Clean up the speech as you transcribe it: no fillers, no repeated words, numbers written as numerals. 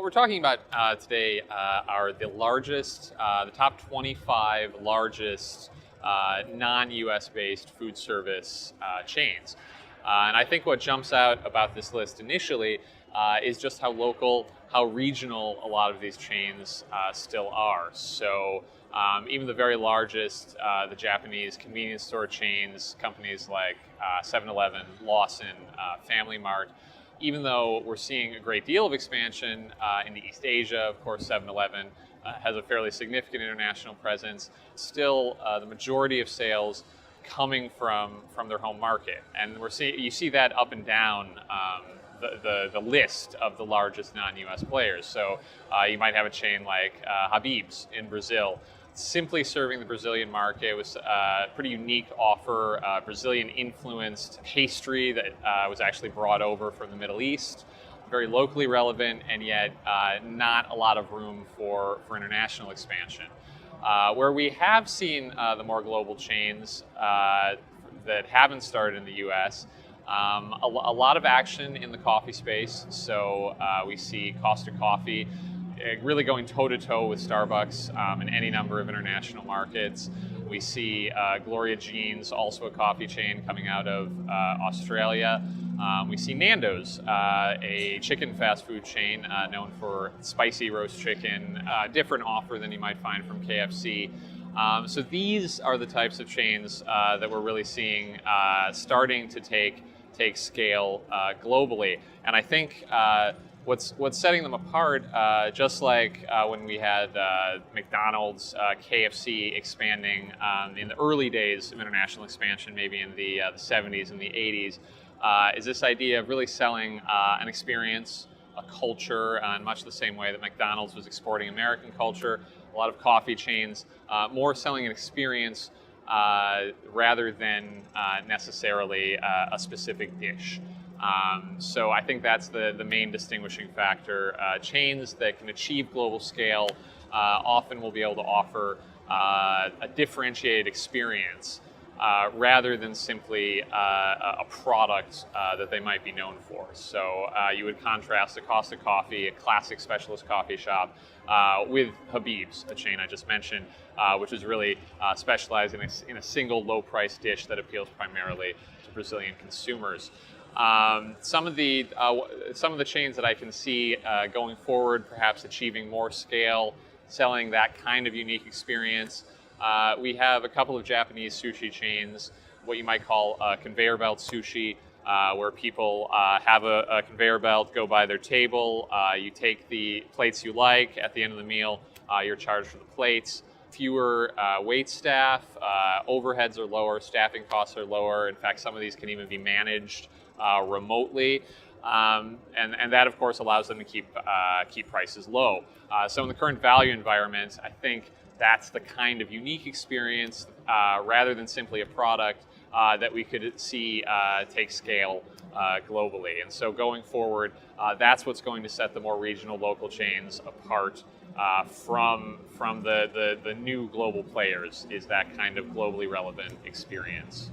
we're talking about today are the top 25 largest non-US based food service chains. And I think what jumps out about this list initially is just how local, how regional a lot of these chains still are. So even the very largest, the Japanese convenience store chains, companies like 7-Eleven, Lawson, Family Mart, even though we're seeing a great deal of expansion into East Asia, of course 7-Eleven has a fairly significant international presence, still the majority of sales coming from their home market. And you see that up and down the list of the largest non-US players. So you might have a chain like Habib's in Brazil, simply serving the Brazilian market. It was a pretty unique offer, Brazilian-influenced pastry that was actually brought over from the Middle East, very locally relevant, and yet not a lot of room for international expansion. Where we have seen the more global chains that haven't started in the US, a lot of action in the coffee space. So we see Costa Coffee really going toe-to-toe with Starbucks in any number of international markets. We see Gloria Jean's, also a coffee chain, coming out of Australia. We see Nando's, a chicken fast food chain known for spicy roast chicken, different offer than you might find from KFC. So these are the types of chains that we're really seeing starting to take scale globally. And I think what's setting them apart, just like when we had McDonald's, KFC expanding in the early days of international expansion, maybe in the 70s and the 80s, is this idea of really selling an experience, a culture, in much the same way that McDonald's was exporting American culture. A lot of coffee chains more selling an experience rather than necessarily a specific dish. So I think that's the main distinguishing factor. Chains that can achieve global scale often will be able to offer a differentiated experience rather than simply a product that they might be known for. So you would contrast a Costa Coffee, a classic specialist coffee shop, with Habib's, a chain I just mentioned, which is really specialized in a single low-price dish that appeals primarily to Brazilian consumers. Some of the chains that I can see going forward, perhaps achieving more scale, selling that kind of unique experience. We have a couple of Japanese sushi chains, what you might call conveyor belt sushi, where people have a conveyor belt, go by their table, you take the plates you like. At the end of the meal, you're charged for the plates. Fewer wait staff, overheads are lower, staffing costs are lower. In fact, some of these can even be managed remotely, and that of course allows them to keep prices low. So in the current value environment, I think that's the kind of unique experience rather than simply a product that we could see take scale globally. And so going forward, that's what's going to set the more regional local chains apart from the new global players, is that kind of globally relevant experience.